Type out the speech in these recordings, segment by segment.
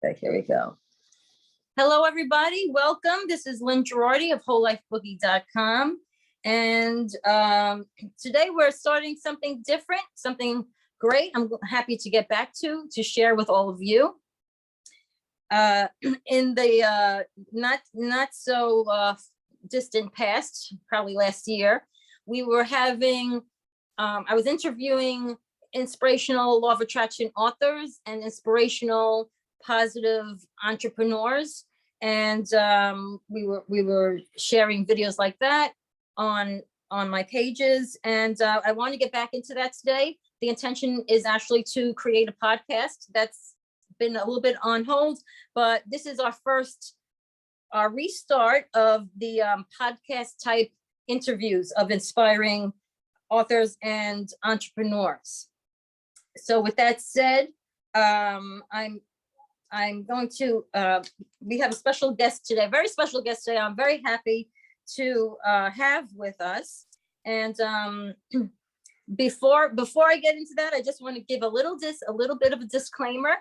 Okay, here we go. Hello, everybody. Welcome. This is Lynn Girardi of WholeLifeBoogie.com. And today we're starting something different, something great. I'm happy to get back to share with all of you. In the not so distant past, probably last year, we were having, I was interviewing inspirational law of attraction authors and inspirational positive entrepreneurs, and we were sharing videos like that on my pages, and I want to get back into that today. The intention is actually to create a podcast that's been a little bit on hold, but this is our restart of the podcast type interviews of inspiring authors and entrepreneurs. So with that said, I'm going to, we have a special guest today, a very special guest today. I'm very happy to have with us. And before I get into that, I just want to give a little bit of a disclaimer,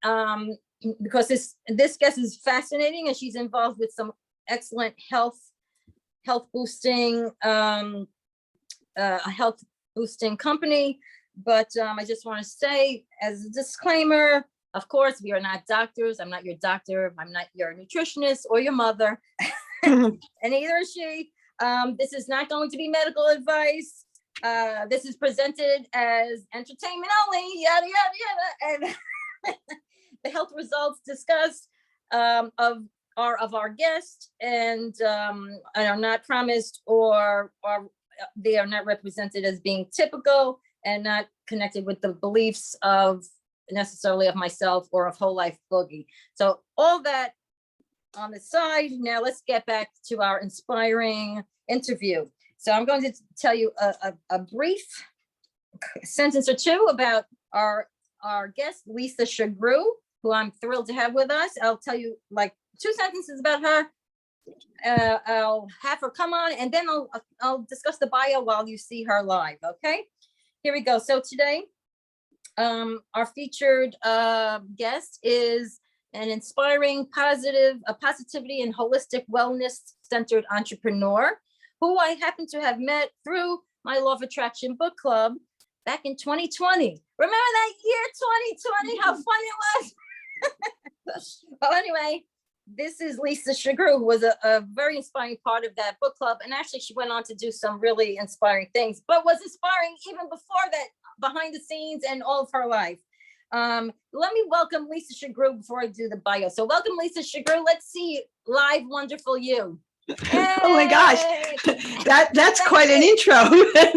because this guest is fascinating, and she's involved with some excellent health boosting, health boosting company. But I just want to say, as a disclaimer, of course, we are not doctors. I'm not your doctor. I'm not your nutritionist or your mother, and neither is she. This is not going to be medical advice. This is presented as entertainment only, yada, yada, yada. And the health results discussed of our guest, and are not promised, or they are not represented as being typical and not connected with the beliefs of necessarily of myself or of Whole Life Boogie. So all that on the side. Now let's get back to our inspiring interview. So I'm going to tell you a brief sentence or two about our guest, Lisa Shagru, who I'm thrilled to have with us. I'll tell you like 2 sentences about her. I'll have her come on, and then I'll discuss the bio while you see her live. Okay, here we go. So today, our featured guest is an inspiring, positivity and holistic wellness-centered entrepreneur who I happen to have met through my Law of Attraction book club back in 2020. Remember that year, 2020? How fun it was! Well, anyway, this is Lisa Shagru, who was a very inspiring part of that book club. And actually, she went on to do some really inspiring things, but was inspiring even before that, behind the scenes and all of her life. Let me welcome Lisa Shagru before I do the bio. So welcome, Lisa Shagru. Let's see live, wonderful you. Yay! Oh my gosh, that's quite an intro.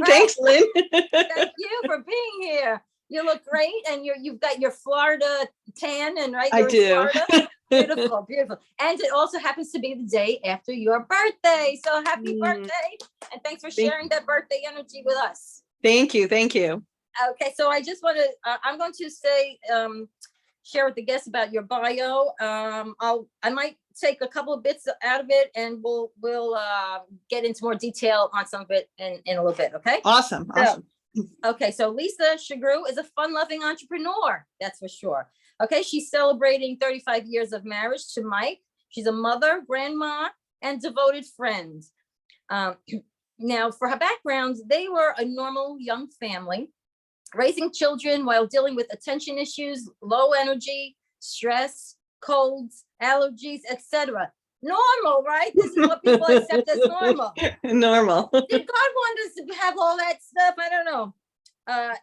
Thanks, Lynn. Thank you for being here. You look great, and you've got your Florida tan, and right? I do. Beautiful, beautiful. And it also happens to be the day after your birthday. So happy birthday, and thanks for sharing that birthday energy with us. Thank you. Thank you. Okay, so I just want to, I'm going to say, share with the guests about your bio. I might take a couple of bits out of it, and we'll get into more detail on some of it in a little bit. Okay. Awesome. Awesome. Okay, so Lisa Shagru is a fun-loving entrepreneur, that's for sure. Okay, she's celebrating 35 years of marriage to Mike. She's a mother, grandma, and devoted friend. Now, for her background, they were a normal young family, raising children while dealing with attention issues, low energy, stress, colds, allergies, etc. Normal, right? This is what people accept as normal. Normal. Did God want us to have all that stuff? I don't know.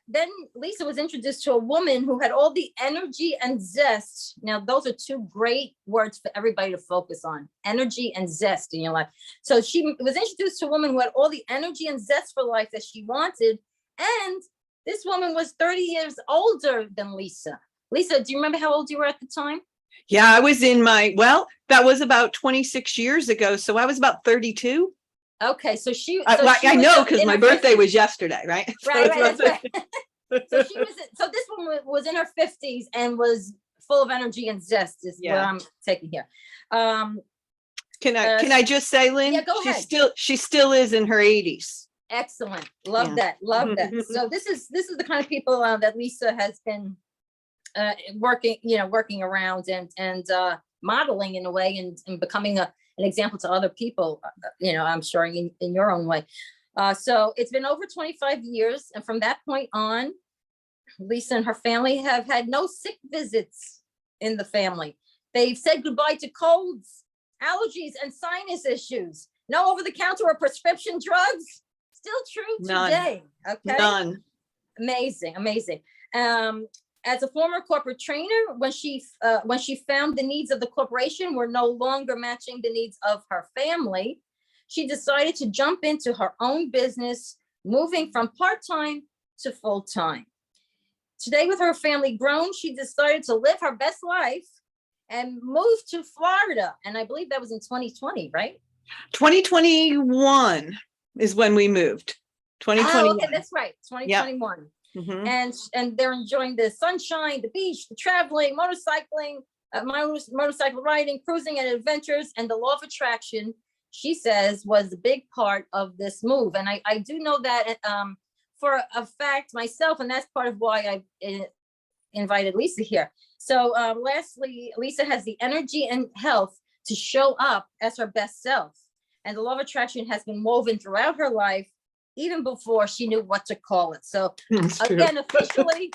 Then Lisa was introduced to a woman who had all the energy and zest. Now, those are 2 great words for everybody to focus on: energy and zest in your life. So she was introduced to a woman who had all the energy and zest for life that she wanted. And this woman was 30 years older than Lisa. Lisa, do you remember how old you were at the time? Yeah, I was in that was about 26 years ago. So I was about 32. Okay, so she I know, because my birthday was yesterday, right? Right. So this woman was in her 50s and was full of energy and zest, is what I'm taking here. Can I just say, Lynn? Yeah, go ahead. She still is in her 80s. Excellent. Love that. So this is the kind of people that Lisa has been working around and modeling in a way, and becoming an example to other people, I'm sure in your own way. So it's been over 25 years. And from that point on, Lisa and her family have had no sick visits in the family. They've said goodbye to colds, allergies, and sinus issues. No over-the-counter or prescription drugs. Still true today. Okay. None. Amazing. As a former corporate trainer, when she found the needs of the corporation were no longer matching the needs of her family, she decided to jump into her own business, moving from part-time to full-time. Today, with her family grown, she decided to live her best life and moved to Florida. And I believe that was in 2020, right? 2021 is when we moved. 2021. Oh, okay, that's right. 2021. Yeah. Mm-hmm. And they're enjoying the sunshine, the beach, the traveling, motorcycling, motorcycle riding, cruising, and adventures. And the law of attraction, she says, was a big part of this move. And I do know that for a fact myself, and that's part of why I invited Lisa here. So lastly, Lisa has the energy and health to show up as her best self. And the law of attraction has been woven throughout her life, even before she knew what to call it. So again, officially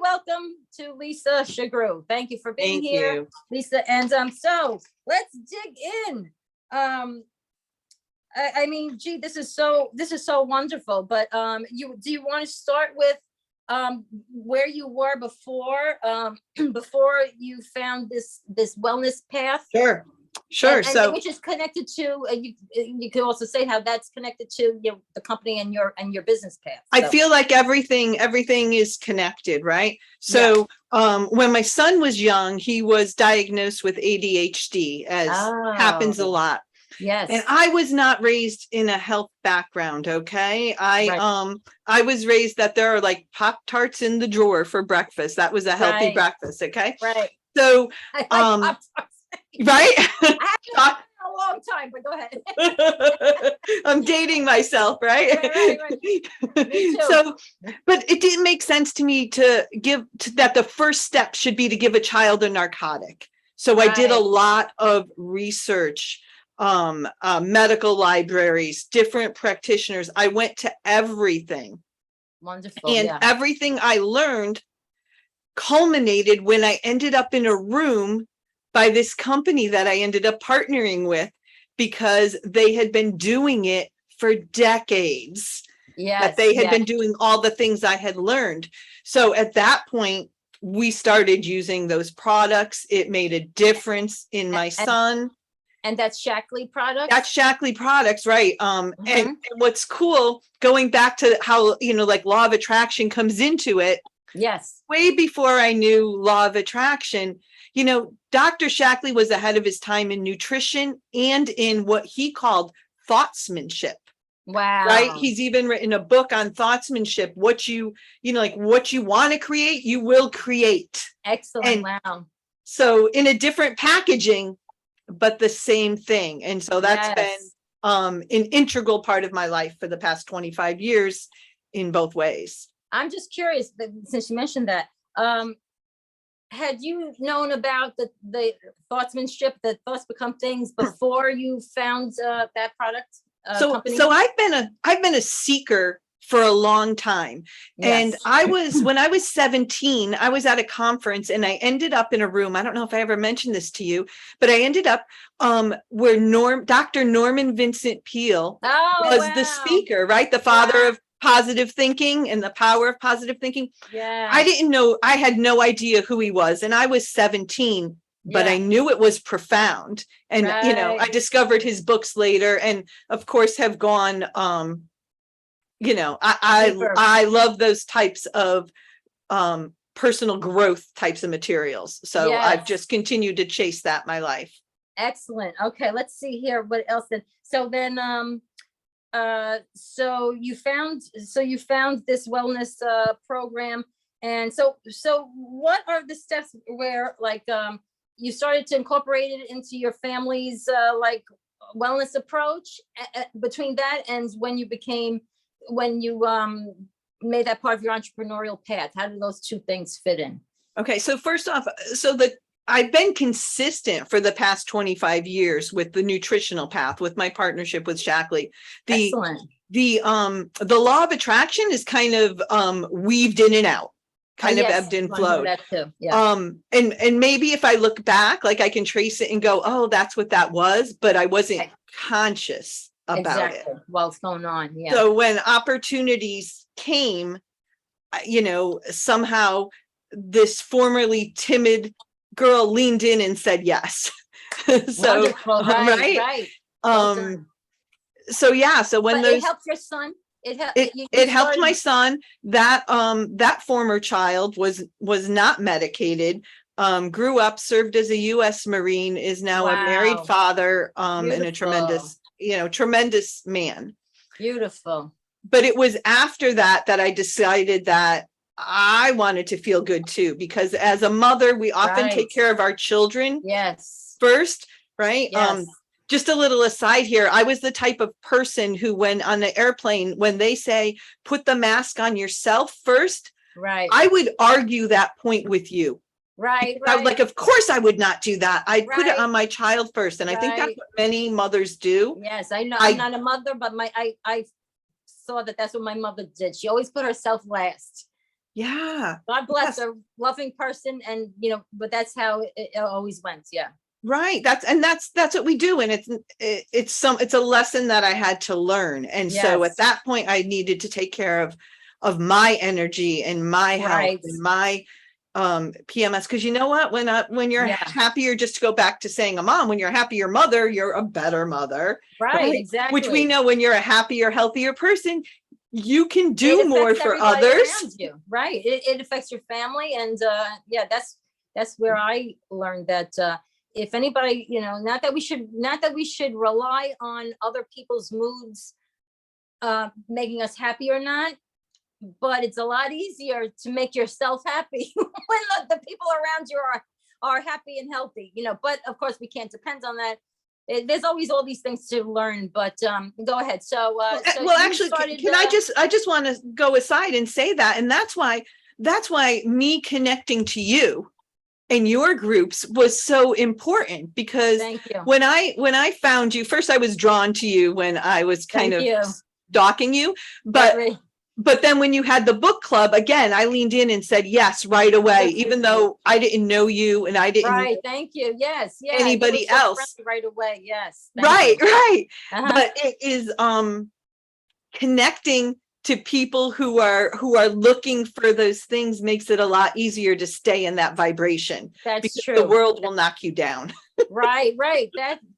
welcome to Lisa Shagru. Thank you for being here, Lisa. And so let's dig in. I mean, gee, this is so wonderful. But do you want to start with where you were before before you found this wellness path? Sure. And So, which is connected to you can also say how that's connected to the company and your business path. I feel like everything is connected, right? So when my son was young, he was diagnosed with ADHD, as happens a lot. Yes. And I was not raised in a health background. Okay. I was raised that there are like Pop-Tarts in the drawer for breakfast. That was a healthy breakfast. Okay. Right. So, I like Pop-Tarts. Right. I haven't a long time, but go ahead. I'm dating myself, right? Right. Me too. So, but it didn't make sense to me to that the first step should be to give a child a narcotic. So I did a lot of research, medical libraries, different practitioners. I went to everything. Wonderful. And everything I learned culminated when I ended up in a room by this company that I ended up partnering with, because they had been doing it for decades. That they had been doing all the things I had learned. So at that point, we started using those products. It made a difference in my son. And that's Shackley products? That's Shackley products, right. And what's cool, going back to how, like law of attraction comes into it. Yes. Way before I knew law of attraction, Dr. Shackley was ahead of his time in nutrition and in what he called thoughtsmanship. Wow. Right. He's even written a book on thoughtsmanship. What you want to create, you will create. Excellent. Wow. So in a different packaging, but the same thing. And so that's been an integral part of my life for the past 25 years in both ways. I'm just curious, since you mentioned that, had you known about the thoughtsmanship, the thoughts become things, before you found that product? Company? So I've been a seeker for a long time. Yes. And when I was 17, I was at a conference and I ended up in a room. I don't know if I ever mentioned this to you, but I ended up where Dr. Norman Vincent Peale was the speaker, right? The father of positive thinking and the power of positive thinking. Yeah. I didn't know, I had no idea who he was. And I was 17, but I knew it was profound. And, I discovered his books later and of course have gone, I love those types of personal growth types of materials. So I've just continued to chase that my life. Excellent. Okay. Let's see here. What else then? So then, so you found this wellness program, and so what are the steps where you started to incorporate it into your family's wellness approach between that and when you made that part of your entrepreneurial path? How did those two things fit in? Okay, so first off, I've been consistent for the past 25 years with the nutritional path, with my partnership with Shackley. Excellent. The law of attraction is kind of weaved in and out, kind of Yes, ebbed and I know flowed. that too. Yeah. And maybe if I look back, like I can trace it and go, oh, that's what that was, but I wasn't Right. conscious about it. Exactly. While it's going on. Yeah. So when opportunities came, somehow this formerly timid girl leaned in and said yes. So, Wonderful. Right. right. Right. Well done. So yeah, so when But it helped your son. it helped my son. That former child was not medicated, grew up, served as a US Marine, is now a married Wow. father, and a Beautiful. tremendous man. Beautiful. But it was after that I decided that I wanted to feel good too, because as a mother, we often Right. take care of our children Yes. first, right? Yes. Just a little aside here, I was the type of person who, when on the airplane, when they say, put the mask on yourself first, Right. I would argue that point with you. Right. I was Right. like, of course I would not do that. I'd put it Right. on my child first. And I think that's Right. what many mothers do. Yes, I know. I'm not a mother, but I saw that that's what my mother did. She always put herself last. Yeah. God bless Yes. her, loving person, and but that's how it always went. Yeah. Right. That's what we do. And it's a lesson that I had to learn. And so Yes. at that point I needed to take care of my energy and my health Right. and my PMS. Because you know what? When you're Yeah. happier, just to go back to saying a mom, when you're a happier mother, you're a better mother. Right. Exactly. Which we know, when you're a happier, healthier person, you can do It more affects for everybody others. around you. Right. It affects your family, and yeah, that's where I learned that if anybody, not that we should rely on other people's moods making us happy or not, but it's a lot easier to make yourself happy when the people around you are happy and healthy, but of course we can't depend on that. There's always all these things to learn, but go ahead. So well, actually, can I just want to go aside and say that, and that's why me connecting to you and your groups was so important, because thank you. when I found you, first I was drawn to you when I was kind Thank of you. stalking you, but then when you had the book club, again, I leaned in and said yes right away, even though I didn't know you and I didn't Right. know Thank you. Yes. Yeah. anybody You were so else. friendly right away. Yes. Thank Right, you. right. Uh-huh. But it is connecting to people who are looking for those things makes it a lot easier to stay in that vibration. That's because true. the world will knock you down. Right.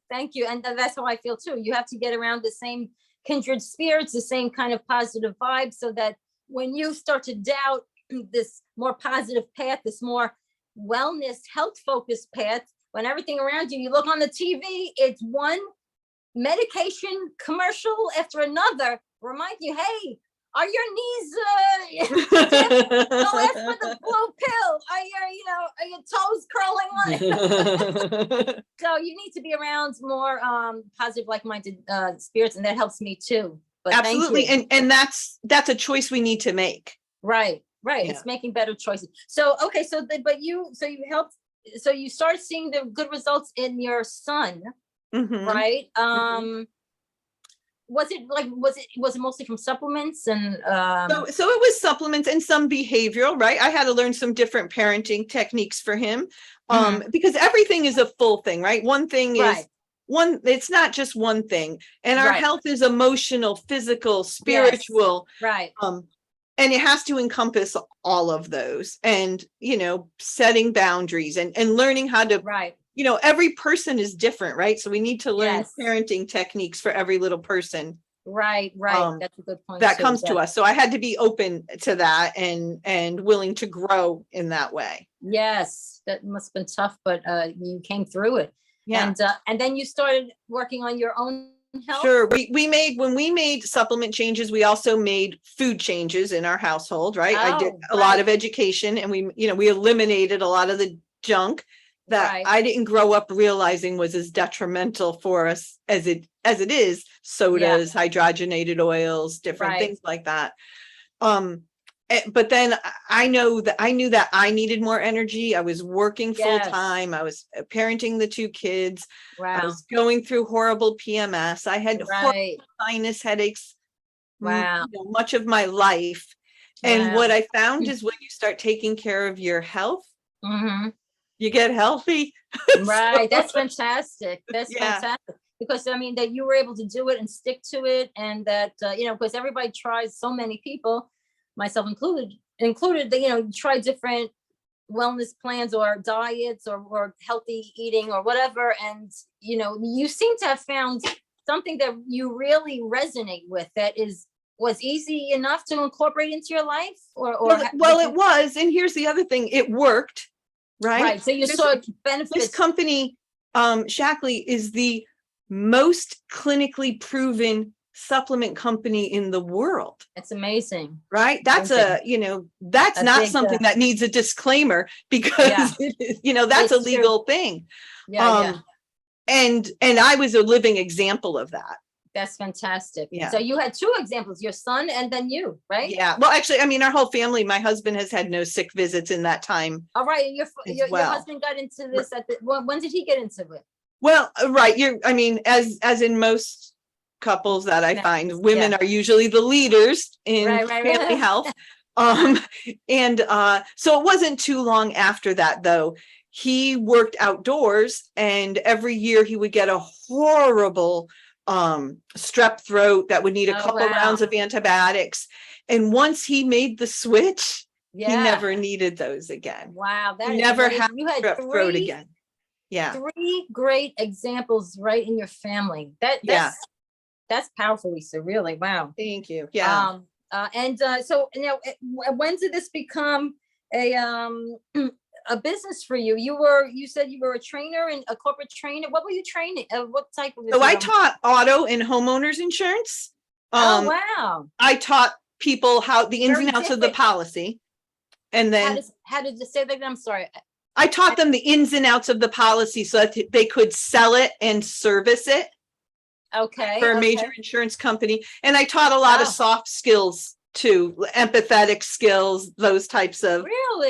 Thank you. And that's how I feel too. You have to get around the same kindred spirits, the same kind of positive vibe, so that when you start to doubt this more positive path, this more wellness, health focused path, when everything around you, you look on the TV, it's one medication commercial after another, remind you, hey, are your knees don't ask for the blue pill, are your toes curling? So you need to be around more positive, like-minded spirits, and that helps me too. But absolutely. thank you. And that's a choice we need to make. Right. Yeah. It's making better choices. So okay, so you helped, so you start seeing the good results in your son. Mhm. Right. Was it mostly from supplements and so it was supplements and some behavioral, right? I had to learn some different parenting techniques for him, because everything is a full thing, right? One thing is it's not just one thing, and our health is emotional, physical, spiritual, right. And it has to encompass all of those, and setting boundaries and learning how to, every person is different, right? So we need to learn parenting techniques for every little person. Right. That's a good point. That comes to us. So I had to be open to that and willing to grow in that way. Yes, that must have been tough, but you came through it. Yeah. And then you started working on your own health. Sure. When we made supplement changes, we also made food changes in our household, right? I did a lot of education, and we eliminated a lot of the junk that I didn't grow up realizing was as detrimental for us as it is, sodas, hydrogenated oils, different things like that. but then I knew that I needed more energy. I was working full Yes. time. I was parenting the 2 kids. I Wow. was going through horrible PMS. I had horrible Right. sinus headaches Wow. much of my life. And Wow. what I found is when you start taking care of your health, Mm-hmm. you get healthy. Right. That's fantastic. That's Yeah. fantastic. Because I mean, that you were able to do it and stick to it, and that, you know, because everybody tries, so many people, myself included, that, you know, try different wellness plans or diets or healthy eating or whatever. And, you know, you seem to have found something that you really resonate with, that was easy enough to incorporate into your life, Well, it was. And here's the other thing. It worked, right? right. So you saw benefits. This company, Shackley, is the most clinically proven supplement company in the world. It's amazing. Right. That's that's not something that needs a disclaimer, because, that's a legal thing. Yeah. And I was a living example of that. That's fantastic. Yeah. So you had 2 examples, your son and then you, right? Yeah. Well, actually, I mean, our whole family, my husband has had no sick visits in that time. All right. And your husband got into this when did he get into it? Well, right. As in most couples that I find, women are usually the leaders in family health. And so it wasn't too long after that, though. He worked outdoors, and every year he would get a horrible strep throat that would need a couple rounds of antibiotics. And once he made the switch, he never needed those again. Wow. He never had strep throat again. Yeah. 3 great examples right in your family. That's powerful, Lisa. Really. Wow. Thank you. Yeah. So, you know, when did this become a business for you? You said you were a trainer, and a corporate trainer. What were you training? What type of? So I taught auto and homeowners insurance. Oh, wow. I taught people how the ins and outs of the policy. And then how did you say that? I'm sorry. I taught them the ins and outs of the policy so that they could sell it and service it. Okay. For a major insurance company. And I taught a lot of soft skills too, empathetic skills, those types of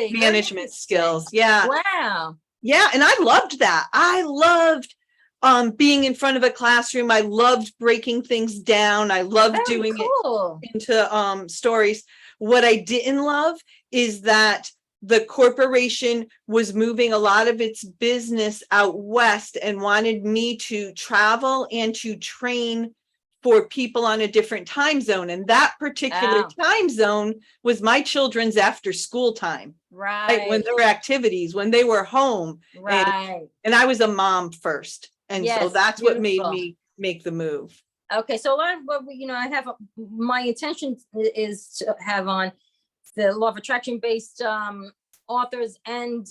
management skills. Yeah. Wow. Yeah. And I loved that. I loved being in front of a classroom. I loved breaking things down. I loved doing it into stories. What I didn't love is that the corporation was moving a lot of its business out west and wanted me to travel and to train for people on a different time zone. And that particular time zone was my children's after school time. Right. When there were activities, when they were home. Right. And I was a mom first. And so that's what made me make the move. Okay. So a lot of what I have, my intention is to have on the law of attraction based authors and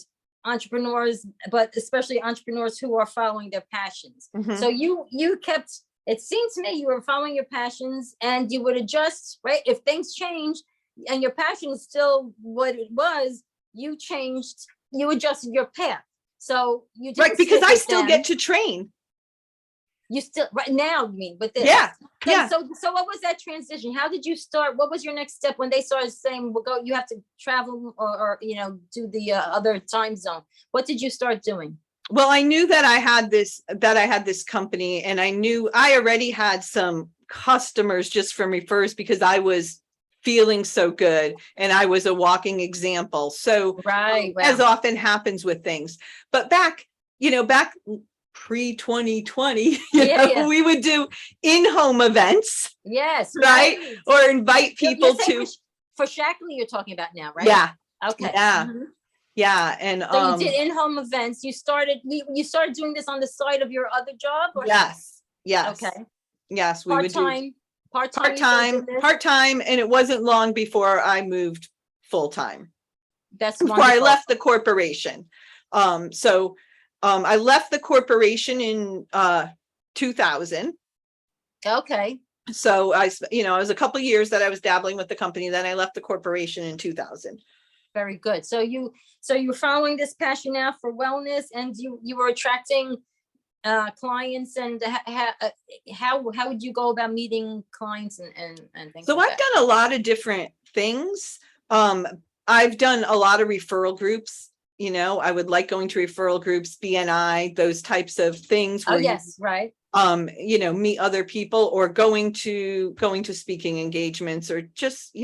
entrepreneurs, but especially entrepreneurs who are following their passions. Mm-hmm. So you kept, it seemed to me you were following your passions, and you would adjust, right? If things change and your passion is still what it was, you adjusted your path. So you didn't because I still get to train. You still right now, you mean, with this? Yeah. So what was that transition? How did you start? What was your next step when they started saying, "Well, go, you have to travel or do the other time zone"? What did you start doing? Well, I knew that I had this company, and I knew I already had some customers just from refers because I was feeling so good and I was a walking example. So as often happens with things, but back pre-2020, we would do in-home events. Yes. Right. Or invite people to. For Shackley, you're talking about now, right? Yeah. Okay. Yeah. Mm-hmm. Yeah. And so you did in-home events. You started doing this on the side of your other job? Or yes. Okay. Yes. We would do part-time. And it wasn't long before I moved full-time. That's before wonderful. I left the corporation. I left the corporation in 2000. Okay. So I was a couple of years that I was dabbling with the company. Then I left the corporation in 2000. Very good. So you're following this passion now for wellness, and you were attracting clients, and how would you go about meeting clients and things? So I've done a lot of different things. I've done a lot of referral groups. I would like going to referral groups, BNI, those types of things Oh, where yes, right. meet other people, or going to speaking engagements, or just,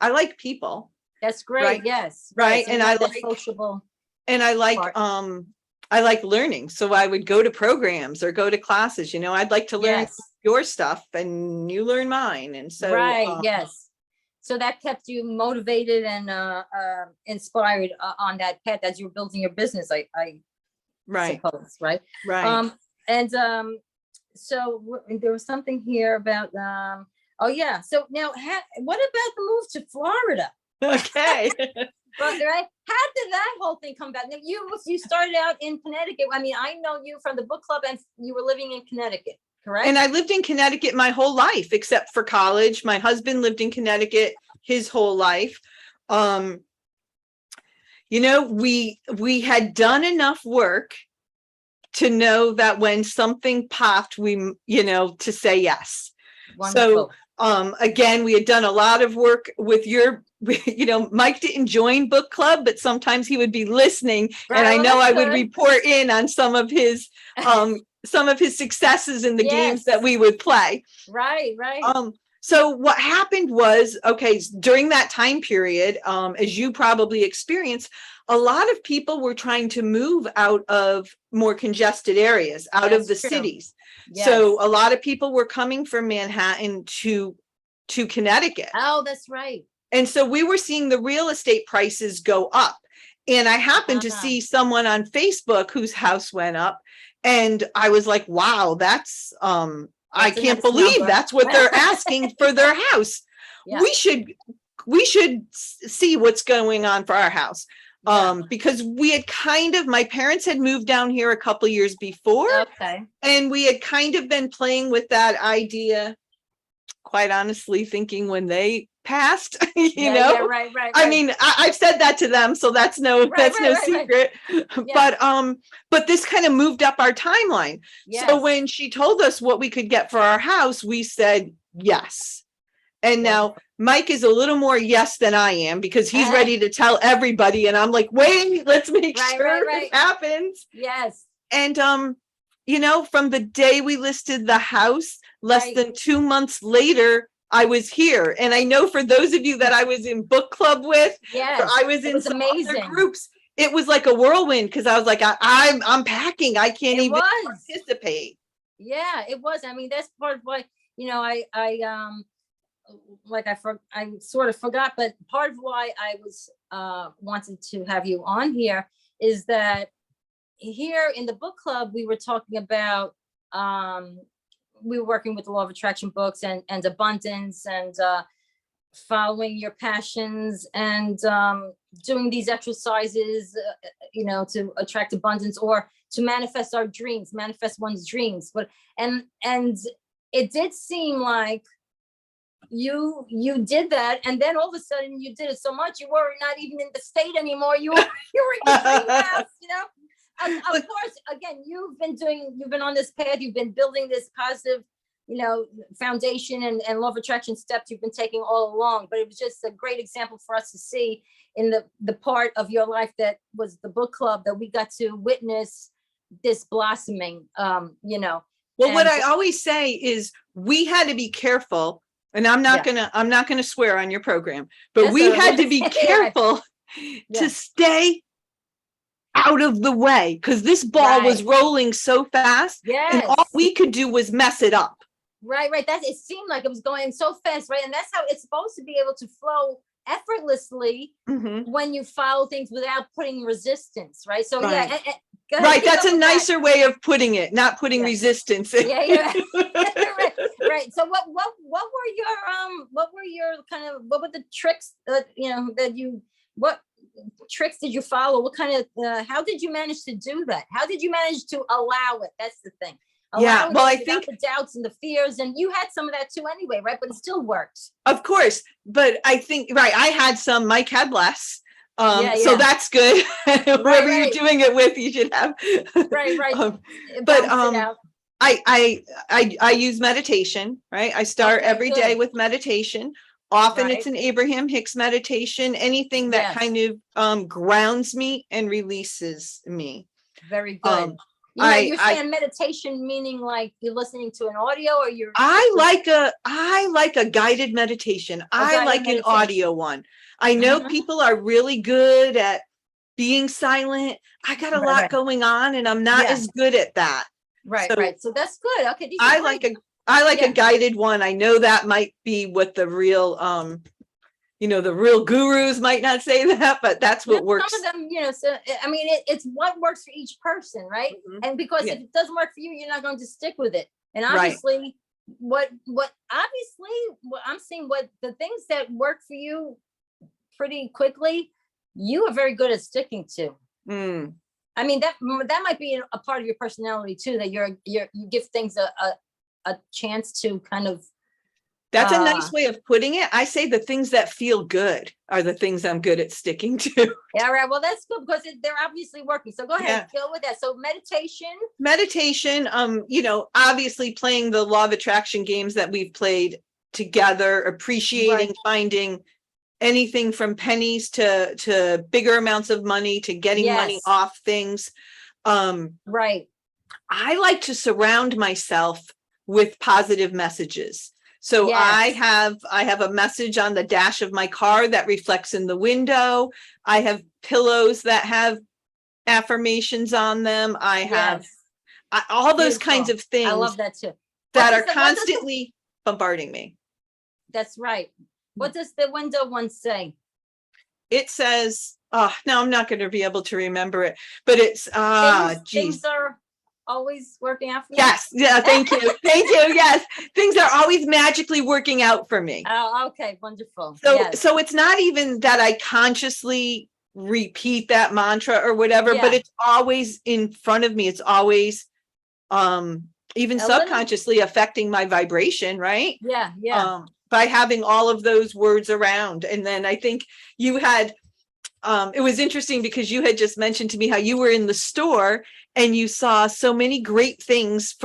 I like people. That's great. Right. Yes. Right. So And you I have that like, sociable and part. I like learning. So I would go to programs or go to classes. I'd like to learn Yes. your stuff and you learn mine. And so, Right. Yes. So that kept you motivated and inspired on that path as you were building your business, I right, suppose, right? right. And so there was something here about oh yeah. So now what about the move to Florida? Okay. But right, how did that whole thing come about? Now, you started out in Connecticut. I mean, I know you from the book club, and you were living in Connecticut, correct? And I lived in Connecticut my whole life, except for college. My husband lived in Connecticut his whole life. We had done enough work to know that when something popped, to say yes. Wonderful. So again, we had done a lot of work with Mike didn't join book club, but sometimes he would be listening. Right, and I well, know I would good. report in on some of his successes in the games that we would play. Right. So what happened was, okay, during that time period, as you probably experienced, a lot of people were trying to move out of more congested areas, out of the cities. Yes. So a lot of people were coming from Manhattan to Connecticut. Oh, that's right. And so we were seeing the real estate prices go up. And I happened to see someone on Facebook whose house went up. And I was like, wow, that's I can't believe that's what they're asking for their house. Yeah. We should see what's going on for our house. Because we had my parents had moved down here a couple years before. Okay. And we had kind of been playing with that idea, quite honestly, thinking when they passed, Yeah, right. I mean, I've said that to them, so that's no secret. Yeah. But this kind of moved up our timeline. Yes. So when she told us what we could get for our house, we said yes. And now Mike is a little more yes than I am, because he's ready to tell everybody, and I'm like, wait, let's make sure it happens. Yes. And from the day we listed the house, less than 2 months later, I was here. And I know for those of you that I was in book club with, I was in some other groups, it was like a whirlwind, because I was like, I'm packing. I can't even participate. Yeah, it was. I mean, that's part of why, I sort of forgot, but part of why I was wanted to have you on here is that here in the book club, we were talking about we were working with the law of attraction books and abundance, and following your passions, and doing these exercises, to attract abundance, or to manifest our dreams, manifest one's dreams. But and it did seem like you did that, and then all of a sudden you did it so much you were not even in the state anymore. You were in your dream house, Of course, again, you've been on this path, you've been building this positive, foundation and law of attraction steps you've been taking all along. But it was just a great example for us to see in the part of your life that was the book club, that we got to witness this blossoming, Well, what I always say is we had to be careful, and I'm not gonna swear on your program, but we had to be careful to stay out of the way, because this ball was rolling so fast. Yes. And all we could do was mess it up. Right. It seemed like it was going so fast, right? And that's how it's supposed to be able to flow effortlessly when you follow things without putting resistance, right? So right. That's a nicer way of putting it, not putting resistance. Right. So what were the tricks what tricks did you follow? What kind of how did you manage to do that? How did you manage to allow it? That's the thing. I think the doubts and the fears, and you had some of that too anyway, right? But it still works. Of course. But I think, I had some, Mike had less. So that's good. Whoever you're doing it with, you should have. Right. But I use meditation, right? I start every day with meditation. Often Right. it's an Abraham Hicks meditation, anything that Yes. kind of grounds me and releases me. Very good. You're saying meditation, meaning like you're listening to an audio, or you're I like a guided meditation. I guided like an meditation. audio one. I know people are really good at being silent. I got a Right, lot right. going on and I'm not Yeah. as good at that. Right, So right. So that's good. Okay, these are I great. like Yeah. a guided one. I know that might be what the real the real gurus might not say that, but that's what works. Some of them, so I mean, it's what works for each person, right? Mhm. And because Yeah. if it doesn't work for you, you're not going to stick with it. And Right. obviously, what I'm seeing, what the things that work for you pretty quickly, you are very good at sticking to. Mm. I mean, that might be a part of your personality too, that you give things a chance to kind of. That's a nice way of putting it. I say the things that feel good are the things I'm good at sticking to. Yeah, right. Well, that's good because they're obviously working. So go ahead, Yeah. go with that. So Meditation, obviously playing the law of attraction games that we've played together, appreciating, Right. finding anything from pennies to bigger amounts of money, to getting money Yes. off things. Right. I like to surround myself with positive messages. So Yes. I have a message on the dash of my car that reflects in the window. I have pillows that have affirmations on them. I have all those Beautiful. kinds of things. I love that too. That are constantly bombarding me. That's right. What does the window one say? It says, oh, now I'm not going to be able to remember it, but it's, things are always working out for you. Yes. Yeah. Thank you. Thank you. Yes. Things are always magically working out for me. Oh, okay. Wonderful. So it's not even that I consciously repeat that mantra or whatever, but it's always in front of me. It's always, even subconsciously affecting my vibration. Right. Yeah. By having all of those words around. And then I think you had, it was interesting because you had just mentioned to me how you were in the store and you saw so many great things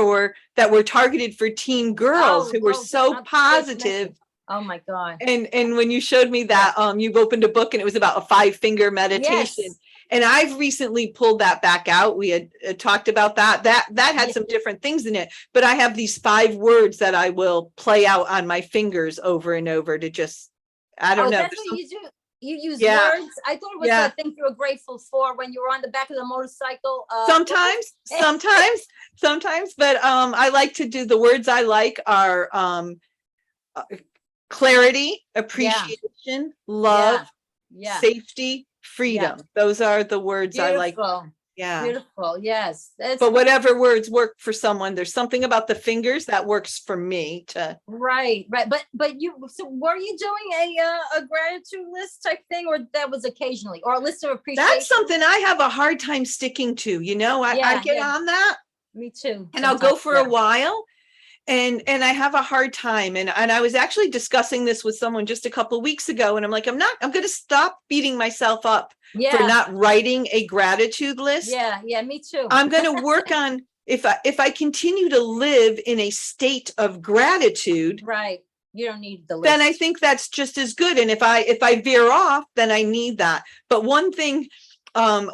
that were targeted for teen girls who were so positive. Oh my God. And when you showed me that, you've opened a book and it was about a 5-finger meditation. Yes. And I've recently pulled that back out. We had talked about that had some different things in it, but I have these 5 words that I will play out on my fingers over and over to just, I don't know. That's what you do. You use words. I thought it was the thing you were grateful for when you were on the back of the motorcycle. Sometimes, but I like to do the words I like are clarity, appreciation, love, safety, freedom. Those are the words I like. Yeah. Beautiful. Yes. But whatever words work for someone, there's something about the fingers that works for me to. Right. But so were you doing a gratitude list type thing, or that was occasionally, or a list of appreciation? That's something I have a hard time sticking to, I get on that. Me too. And I'll go for a while. And I have a hard time. And I was actually discussing this with someone just a couple of weeks ago. And I'm like, I'm going to stop beating myself up for not writing a gratitude list. Yeah, me too. I'm going to work on, if I continue to live in a state of gratitude. Right. You don't need the list. Then I think that's just as good. And if I veer off, then I need that. But one thing,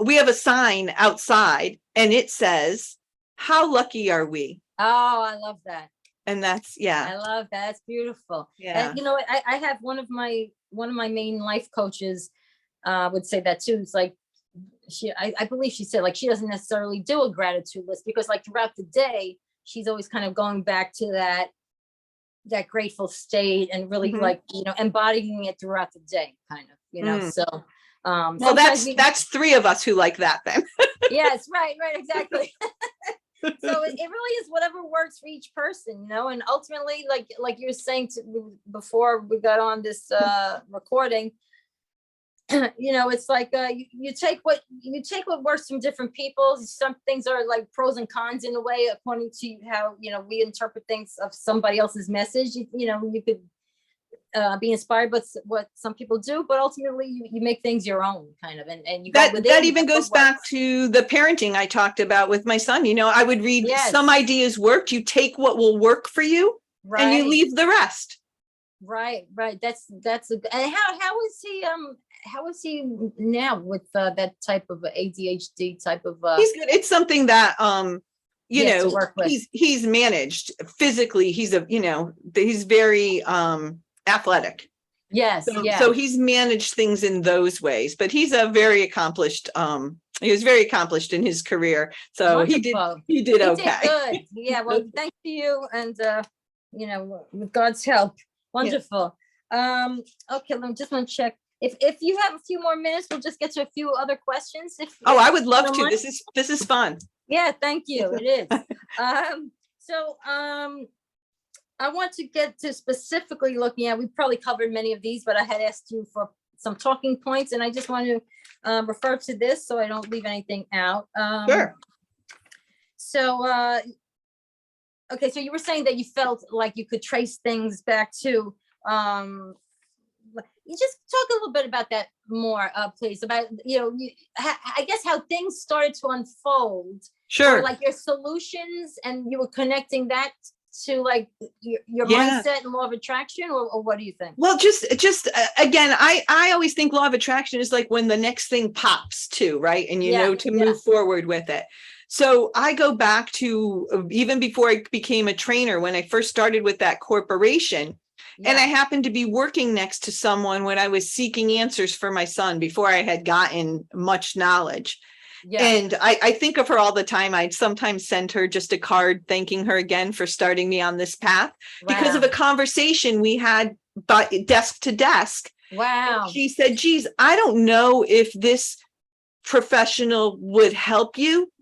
we have a sign outside and it says, how lucky are we? Oh, I love that. And that's, I love that. It's beautiful. Yeah. And I have one of my main life coaches would say that too. It's like I believe she said, like, she doesn't necessarily do a gratitude list because like throughout the day, she's always kind of going back to that grateful state and really like, embodying it throughout the day kind of, so well, that's 3 of us who like that then. Yes, right, exactly. So it really is whatever works for each person, and ultimately, like you were saying before we got on this recording, it's like you take what works from different people. Some things are like pros and cons in a way, according to how we interpret things of somebody else's message. You could be inspired by what some people do, but ultimately you make things your own kind of, and you that even goes back to the parenting I talked about with my son. I would read some ideas worked. You take what will work for you and you leave the rest. Right, right. That's a, and how is he now with that type of ADHD type of He's good. It's something that you yeah, to know, work with? he's managed physically. He's very athletic. Yes, So yes. he's managed things in those ways, but he's a very accomplished he was very accomplished in his career. So Wonderful. he did He did okay. good. Yeah, well, thanks to you and you know, with God's help. Wonderful. Okay, let me just want to check. If you have a few more minutes, we'll just get to a few other questions. Oh, if I would you love don't to. mind. This is fun. Yeah, thank you. It is. So I want to get to specifically looking at, we probably covered many of these, but I had asked you for some talking points, and I just want to refer to this so I don't leave anything out. Sure. So, okay, so you were saying that you felt like you could trace things back to, you just talk a little bit about that more, please, about, you know, I guess how things started to unfold. Sure. Or like your solutions, and you were connecting that to like your Yeah. mindset and law of attraction, or what do you think? Well, just again, I always think law of attraction is like when the next thing pops too, right? And you Yeah, know to yeah. move forward with it. So I go back to even before I became a trainer, when I first started with that corporation, and I Yeah. happened to be working next to someone when I was seeking answers for my son before I had gotten much knowledge. Yeah. And I think of her all the time. I'd sometimes send her just a card thanking her again for starting me on this path because of Wow. a conversation we had by desk to desk. Wow. She said, geez, I don't know if this professional would help you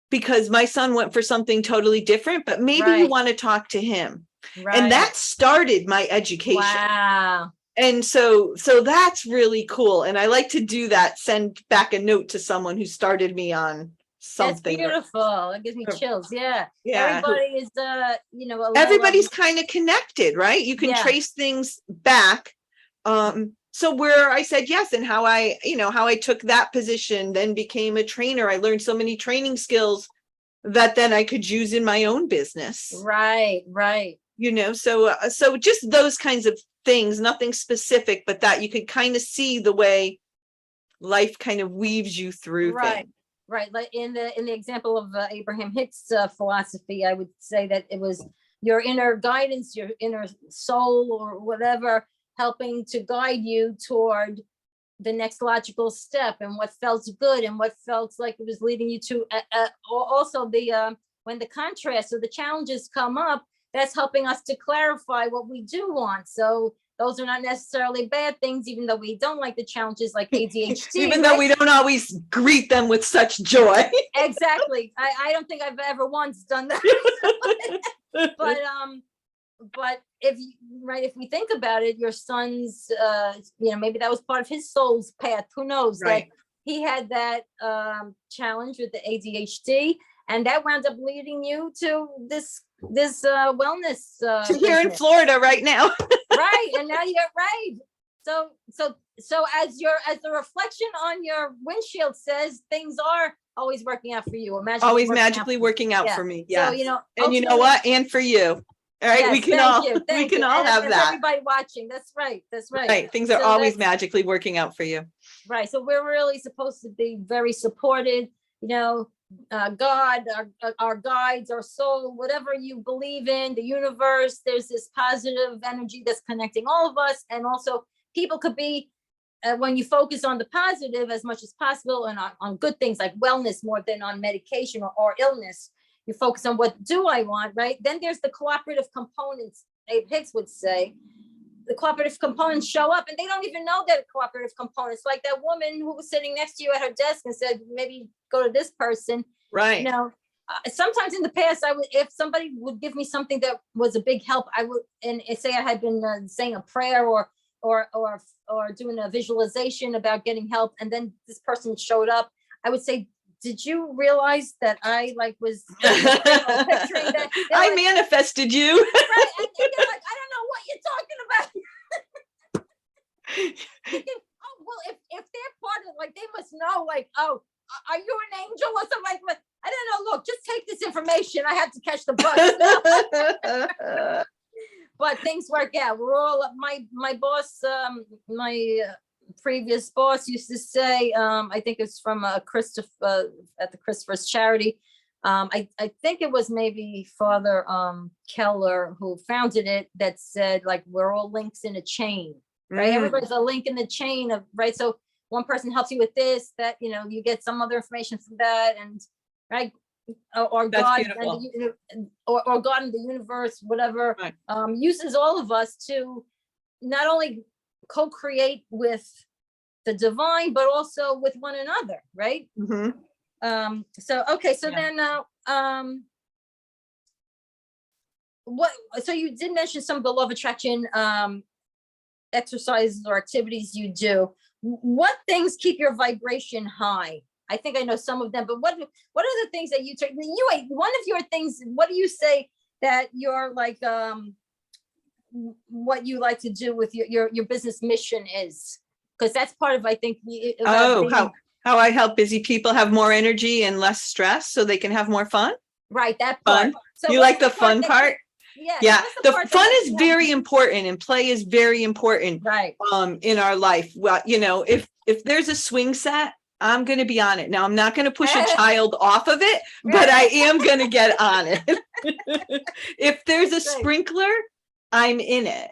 because my son went for something totally different, but maybe you Right. want to talk to him. Right. And that started my education. Wow. And so that's really cool. And I like to do that, send back a note to someone who started me on That's something. beautiful. It gives me chills. Yeah. Yeah. Everybody is you know, a little Everybody's kind of connected, right? You can Yeah. trace things back. So where I said yes, and how I took that position, then became a trainer. I learned so many training skills that then I could use in my own business. Right, right. You know, so just those kinds of things, nothing specific, but that you could kind of see the way life kind of weaves you through Right. things. Right. Like in the example of Abraham Hicks' philosophy, I would say that it was your inner guidance, your inner soul, or whatever, helping to guide you toward the next logical step, and what felt good and what felt like it was leading you to also the when the contrast or the challenges come up, that's helping us to clarify what we do want. So those are not necessarily bad things, even though we don't like the challenges like ADHD. Even though we don't always greet them with such joy. Exactly. I don't think I've ever once done that. But if we think about it, your son's you know, maybe that was part of his soul's path. Who knows? Right. That he had that challenge with the ADHD, and that wound up leading you to this wellness To here in Florida right now. Right. And now you're right. So as the reflection on your windshield says, things are always working out for you. Always magically working out for me. Yeah. So, you know, and you know what? And for you. All right. Yes, we can all have and that. everybody watching. That's right. That's right. Right. Things are always magically working out for you. Right. So we're really supposed to be very supported, you know, God, our guides, our soul, whatever you believe in, the universe, there's this positive energy that's connecting all of us. And also people could be, when you focus on the positive as much as possible, and on good things like wellness more than on medication or illness, you focus on what do I want, right? Then there's the cooperative components. Abe Hicks would say the cooperative components show up, and they don't even know that cooperative components, like that woman who was sitting next to you at her desk and said, maybe go to this person. Right. You know, sometimes in the past, if somebody would give me something that was a big help, I would, and say I had been saying a prayer or doing a visualization about getting help, and then this person showed up, I would say, did you realize that I was picturing that? I manifested you. Right. And they're like, I don't know what you're talking about. Thinking, oh, well, if they're part of, like, they must know, like, oh, are you an angel or something like that? I don't know. Look, just take this information. I have to catch the bus. but things work out. We're all my boss, my previous boss used to say, I think it's from Christopher at the Christopher's charity. I think it was maybe Father Keller who founded it, that said, like, we're all links in a chain, right? Everybody's a link in the chain of, right? So one person helps you with this, that, you know, you get some other information from that, and right, or That's God, beautiful. or God in the universe, whatever, Right. uses all of us to not only co-create with the divine, but also with one another, right? So okay, so Yeah. then what, so you did mention some of the law of attraction exercises or activities you do. What things keep your vibration high? I think I know some of them, but what are the things that you take? One of your things, what do you say that you're like, what you like to do with your business mission is? Because that's part of, I think, how I help busy people have more energy and less stress so they can have more fun. Right, that part. Fun. So you like the fun part? Yeah. Yeah, the fun is very important, and play is very important, right, in our life. Well, you know, if there's a swing set, I'm going to be on it. Now, I'm not going to push a child off of it, but I am going to get on it. If there's a sprinkler, I'm in it.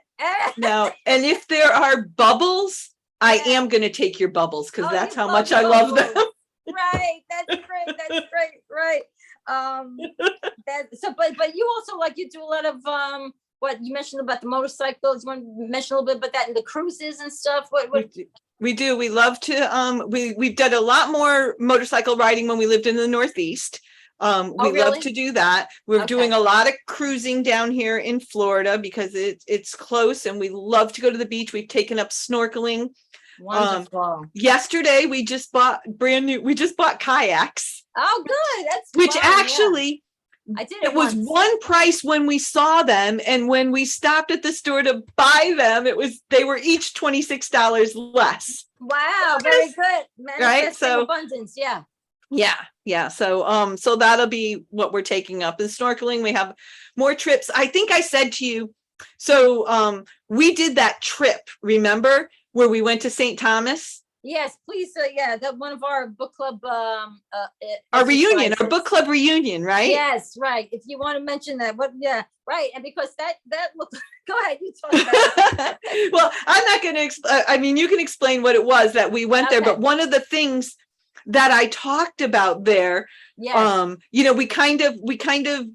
Now, and if there are bubbles, I am going to take your bubbles, because that's how much I love them. Right, that's great. That's great. Right. That, so, but you also, like, you do a lot of what you mentioned about the motorcycles. You want to mention a little bit about that and the cruises and stuff? What we do. We love to we've done a lot more motorcycle riding when we lived in the Northeast. We love to do that. We're doing a lot of cruising down here in Florida because it's close, and we love to go to the beach. We've taken up snorkeling. Wonderful. Yesterday we just bought kayaks. Oh, good. That's which fun, actually I did it was one price when we saw them, and when we stopped at the store to buy them, they were each $26 less. Wow, very good. Right, so abundance. Yeah. So that'll be what we're taking up. And snorkeling, we have more trips. I think I said to you, so we did that trip, remember, where we went to St. Thomas? Yes, please. That one of our book club, our book club reunion, right? Yes, right. If you want to mention that, right. And because that looked, go ahead, you talk about it. Well, I'm not going to, I mean, you can explain what it was that we went there, but one of the things that I talked about there, you know, we kind of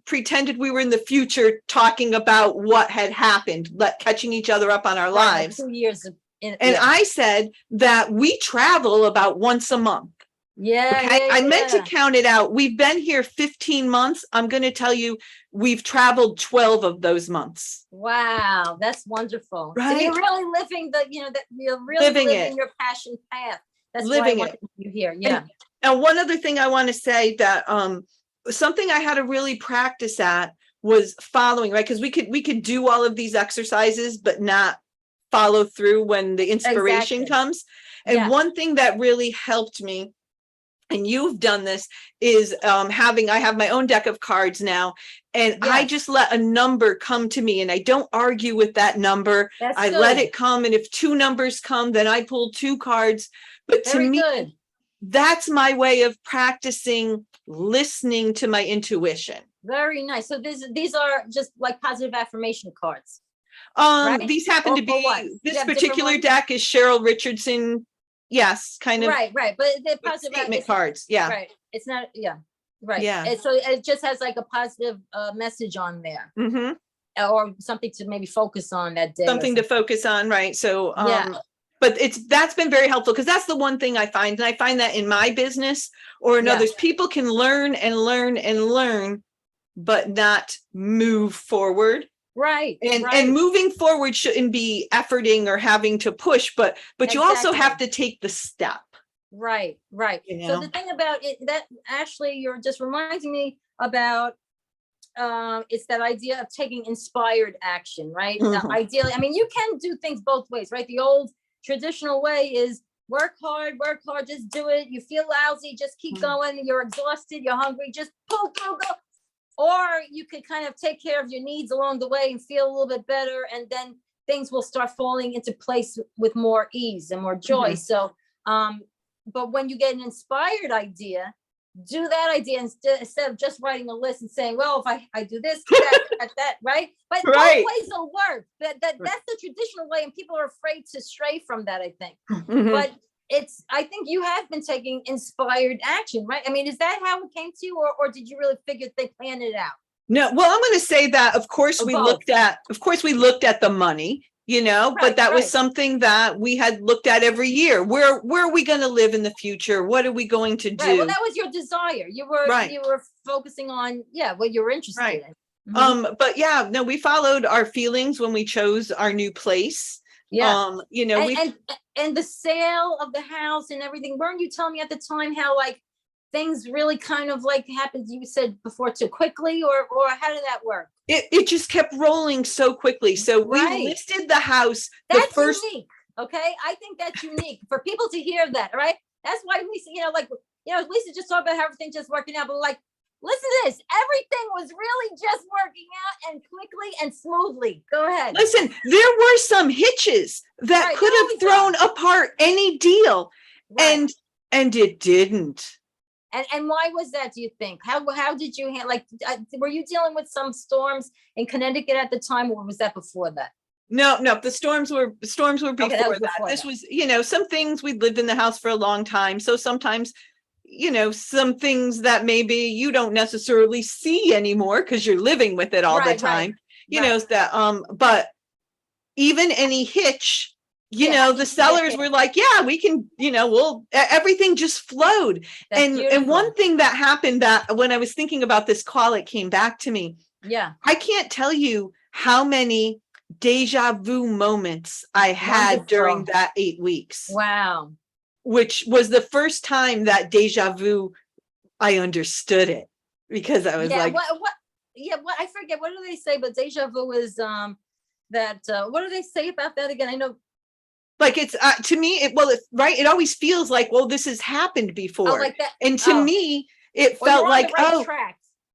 pretended we were in the future talking about what had happened, catching each other up on our lives. 2 years. I said that we travel about once a month. I meant to count it out. We've been here 15 months. I'm going to tell you, we've traveled 12 of those months. Wow, that's wonderful. Right? So you're really living that you're really living your passion path. That's living why I wanted you here. Yeah. And one other thing I want to say, that something I had to really practice at was following, right? Because we could do all of these exercises, but not follow through when the inspiration comes. And one thing that really helped me, and you've done this, is I have my own deck of cards now, and I just let a number come to me, and I don't argue with that number. I let it come, and if 2 numbers come, then I pull 2 cards. But to me, that's my way of practicing listening to my intuition. Very nice. So these are just like positive affirmation cards. These happen to be, this particular deck is Cheryl Richardson. Yes, kind of. Right. But the positive statement cards. Yeah. Right. It's not. Yeah. Right. Yeah. And so it just has like a positive message on there, or something to maybe focus on that day. Something to focus on, right? So, but that's been very helpful, because that's the one thing I find, and I find that in my business or in others, people can learn and learn and learn, but not move forward. Right. And moving forward shouldn't be efforting or having to push, but you also have to take the step. Right. You know? So the thing about it, that actually you're just reminding me about, it's that idea of taking inspired action, right? Ideally, I mean, you can do things both ways, right? The old traditional way is work hard, just do it. You feel lousy, just keep going. You're exhausted, you're hungry, just pull through, go. or you could kind of take care of your needs along the way and feel a little bit better, and then things will start falling into place with more ease and more joy. So but when you get an inspired idea, do that idea instead of just writing a list and saying, well, if I do this, that, right? But both ways will work. That's the traditional way, and people are afraid to stray from that, I think. But I think you have been taking inspired action, right? I mean, is that how it came to you, or did you really figure they planned it out? No, well, I'm going to say that, of course, we looked at the money, but that was something that we had looked at every year. Where are we going to live in the future? What are we going to do? Right. Well, that was your desire. You were focusing on, what you were interested in. But yeah, no, we followed our feelings when we chose our new place. Yeah. And the sale of the house and everything. Weren't you telling me at the time how like things really kind of like happened, you said before, too quickly, or how did that work? It just kept rolling so quickly. So we listed the house. That's unique. Okay. I think that's unique for people to hear that. Right. That's why Lisa, Lisa just talked about how everything just working out, but like, listen to this. Everything was really just working out and quickly and smoothly. Go ahead. Listen, there were some hitches that could have thrown apart any deal. And it didn't. And why was that, do you think? How did you handle, were you dealing with some storms in Connecticut at the time, or was that before that? No, the storms were before that. This was, some things, we'd lived in the house for a long time. So sometimes, some things that maybe you don't necessarily see anymore because you're living with it all the time, but even any hitch, the sellers were like, yeah, we can, everything just flowed. And one thing that happened, that when I was thinking about this call, it came back to me. Yeah. I can't tell you how many deja vu moments I had during that 8 weeks. Wow. Which was the first time that deja vu, I understood it, because I was like, I forget, what do they say? But deja vu is what do they say about that again? I know. Like it's to me, it always feels like, well, this has happened before. Like that. And to me, it felt like,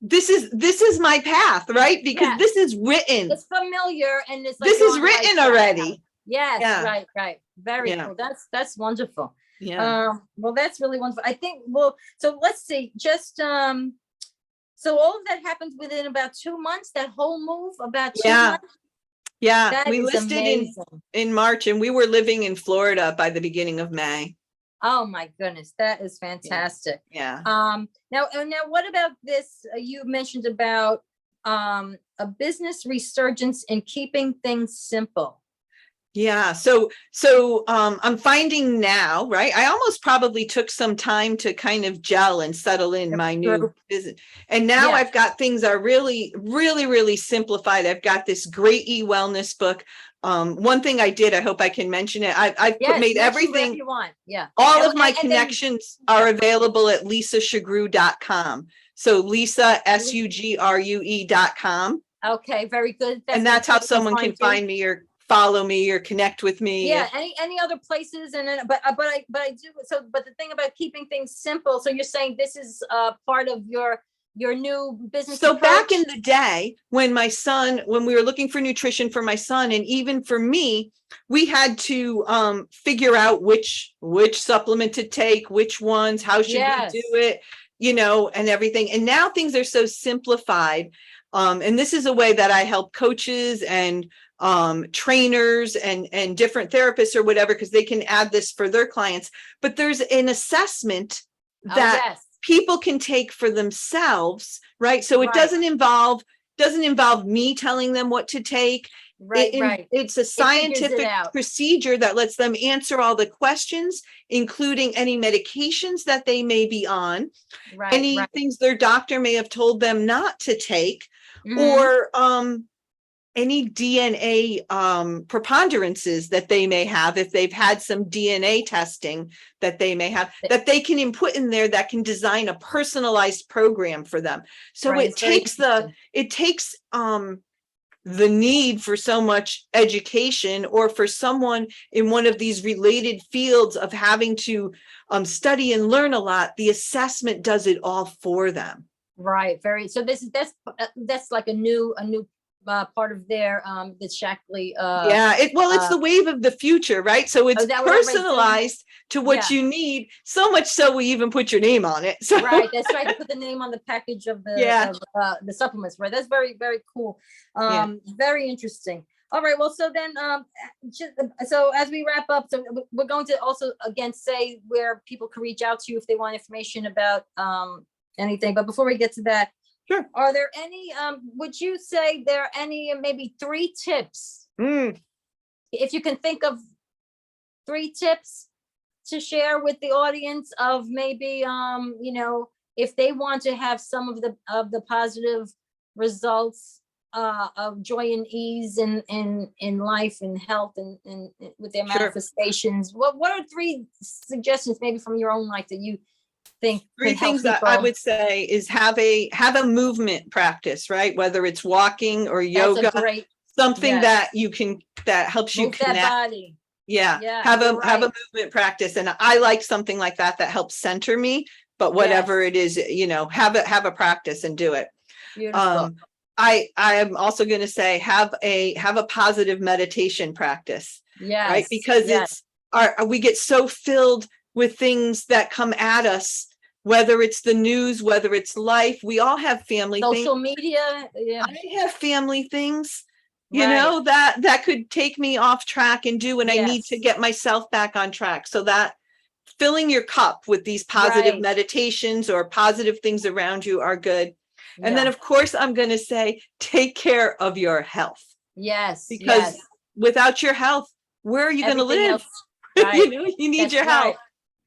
this is my path, right? Because this is written. It's familiar, and it's this is written already. Yes, right. Very cool. That's wonderful. Yeah. Well, that's really wonderful. I think. Well, so let's see. Just so all of that happened within about 2 months. That whole move, about 2 months. Yeah, we listed in March, and we were living in Florida by the beginning of May. Oh my goodness, that is fantastic. Yeah. Now, what about this? You mentioned about a business resurgence in keeping things simple. Yeah. So I'm finding now, right? I almost probably took some time to kind of gel and settle in my new business. And now I've got things are really, really, really simplified. I've got this great e-wellness book. One thing I did, I hope I can mention it. I've made everything you want. Yeah. All of my connections are available at lisashgrue.com. So Lisa, SUGRUE.com. Okay. Very good. And that's how someone can find me or follow me or connect with me. Yeah. Any other places? And then, but I do. So, but the thing about keeping things simple. So you're saying this is part of your new business. So back in the day when we were looking for nutrition for my son, and even for me, we had to figure out which supplement to take, which ones, how should we do it, and everything. And now things are so simplified. And this is a way that I help coaches and trainers and different therapists or whatever, because they can add this for their clients. But there's an assessment that people can take for themselves, right? So it doesn't involve me telling them what to take. Right. It's a scientific procedure that lets them answer all the questions, including any medications that they may be on, any things their doctor may have told them not to take, or any DNA preponderances that they may have, if they've had some DNA testing that they may have, that they can input in there that can design a personalized program for them. So it takes the need for so much education, or for someone in one of these related fields of having to study and learn a lot. The assessment does it all for them. Right. Very. So that's like a new part of their the Shackley. Yeah, it's the wave of the future, right? So it's Is that what everybody's doing? personalized to what Yeah. you need, so much so we even put your name on it. So Right. That's right. To put the name on the package of yeah, the supplements. Right. That's very, very cool. yeah. Very interesting. All right. Well, so then, so as we wrap up, so we're going to also again say where people can reach out to you if they want information about anything. But before we get to that, Sure. are there any? Would you say there are any maybe 3 tips, if you can think of 3 tips to share with the audience of maybe if they want to have some of the positive results of joy and ease in life and health and with their Sure. manifestations, what are 3 suggestions maybe from your own life that you think 3 could help things that people? I would say is have a movement practice, right? Whether it's walking or That's yoga, a great, something yes. that helps you Move that connect. body. Yeah, Yeah, have you're a right. movement practice, and I like something like that helps center me. But whatever Yes. it is, have a practice and do it. Beautiful. I am also going to say have a positive meditation practice, right? Yes. Because Yes. we get so filled with things that come at us, whether it's the news, whether it's life. We all have family things. Social media. Yeah. I have family things, Right. that could take me off track and do when I need to Yes. get myself back on track. So that filling your cup with these positive Right. meditations or positive things around you are good. And then Yeah. of course, I'm going to say, take care of your health, Yes. because Yes. without your health, where are you going to Everything live? else. Right. You need That's your right. health.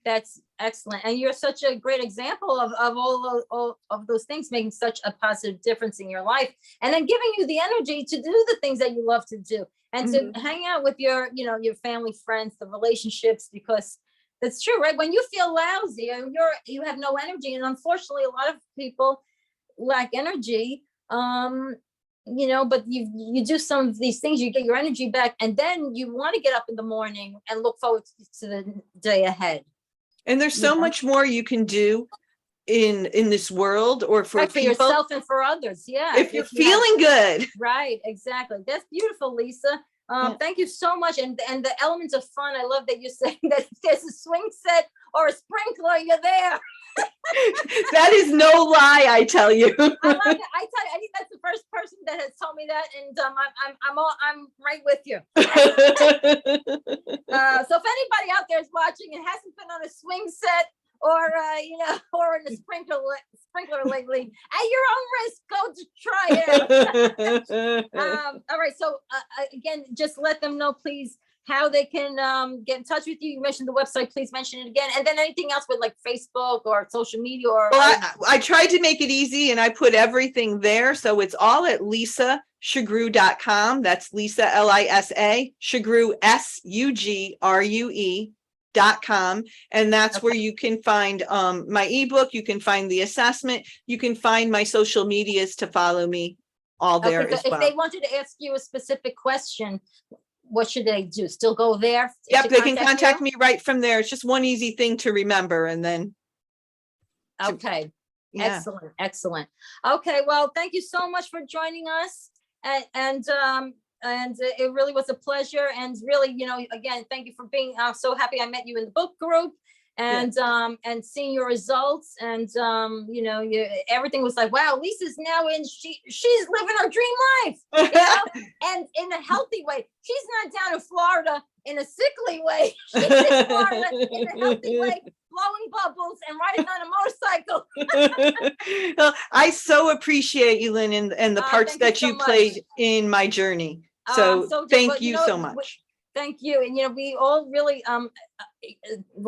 That's excellent. And you're such a great example of all of those things making such a positive difference in your life, and then giving you the energy to do the things that you love to do and to hang out with your, your family, friends, the relationships, because that's true, right? When you feel lousy and you have no energy, and unfortunately a lot of people lack energy, but you do some of these things, you get your energy back, and then you want to get up in the morning and look forward to the day ahead. And there's so much more you can do in this world, or for right, for people, yourself and for others. Yeah. if you're feeling good. Right. Exactly. That's beautiful, Lisa. Thank you so much. And the elements of fun. I love that you're saying that if there's a swing set or a sprinkler, you're there. That is no lie, I tell you. I love it. I tell you, I think that's the first person that has told me that, and I'm right with you. So if anybody out there is watching and hasn't been on a swing set or or in a sprinkler lately, at your own risk, go to try it out. All right. So again, just let them know, please, how they can get in touch with you. You mentioned the website, please mention it again. And then anything else with like Facebook or social media or. Well, I tried to make it easy and I put everything there. So it's all at lisashgrue.com. That's Lisa, Lisa, Shgrue, SUGRUE.com. And that's where you can find my ebook. You can find the assessment. You can find my social medias to follow me all there as well. If they wanted to ask you a specific question, what should they do? Still go there? Yep, they can contact me right from there. It's just one easy thing to remember, and then. Okay. Yeah. Excellent. Okay. Well, thank you so much for joining us, and it really was a pleasure. And really, again, thank you for being. I'm so happy I met you in the book group. And seeing your results, and everything was like, wow, Lisa's now she's living her dream life, and in a healthy way. She's not down in Florida in a sickly way. She's in Florida in a healthy way, blowing bubbles and riding on a motorcycle. Well, I so appreciate you, Lynn, and the parts that you played in my journey. So thank you so much. Thank you. And we all really the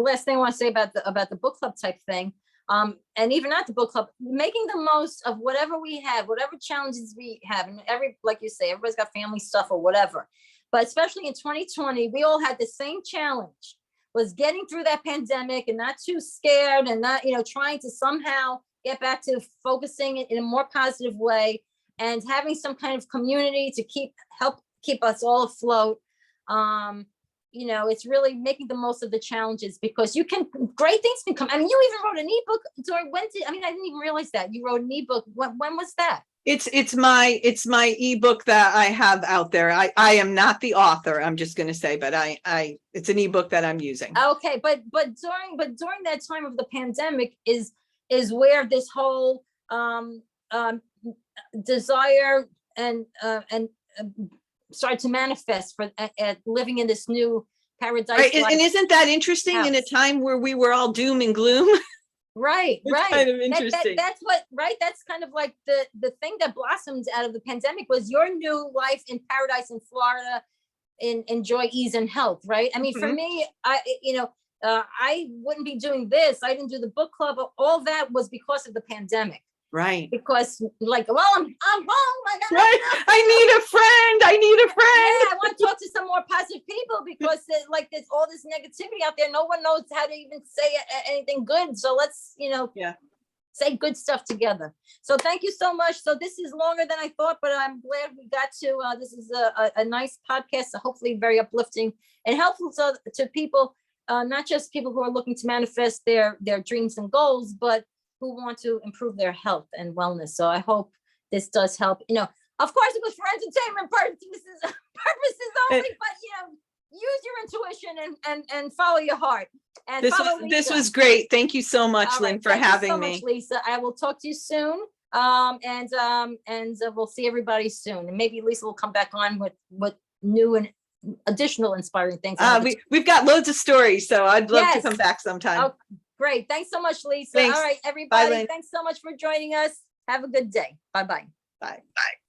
last thing I want to say about the book club type thing, and even not the book club, making the most of whatever we have, whatever challenges we have, and like you say, everybody's got family stuff or whatever. But especially in 2020, we all had the same challenge, was getting through that pandemic and not too scared, and not trying to somehow get back to focusing in a more positive way, and having some kind of community to help keep us all afloat. you know, it's really making the most of the challenges, because great things can come. I mean, you even wrote an ebook during I didn't even realize that you wrote an ebook. When was that? It's my ebook that I have out there. I am not the author, I'm just going to say, but it's an ebook that I'm using. Okay, but during that time of the pandemic is where this whole desire and start to manifest for living in this new paradise. Right. And isn't that interesting in a time where we were all doom and gloom? Right. Kind of interesting. That's what, right. That's kind of like the thing that blossomed out of the pandemic was your new life in paradise in Florida, in joy, ease, and health. Right. I mean, for me, I wouldn't be doing this. I didn't do the book club. All that was because of the pandemic. Right. Because like, well, I'm home. I need a friend. Yeah, I want to talk to some more positive people, because there's all this negativity out there. No one knows how to even say anything good. So let's, say good stuff together. So thank you so much. So this is longer than I thought, but I'm glad we got to, this is a nice podcast, so hopefully very uplifting and helpful to people, not just people who are looking to manifest their dreams and goals, but who want to improve their health and wellness. So I hope this does help. Of course, it was for entertainment purposes only, but use your intuition and follow your heart. And this was great. Thank you so much, Lynn, for having me. Thank you so much, Lisa. I will talk to you soon. And we'll see everybody soon. And maybe Lisa will come back on with new and additional inspiring things. We've got loads of stories, so I'd love to come back sometime. Oh, great. Thanks so much, Lisa. Thanks. All right, everybody. Bye, thanks so much for joining us. Have a good day. Bye-bye. Bye. Bye.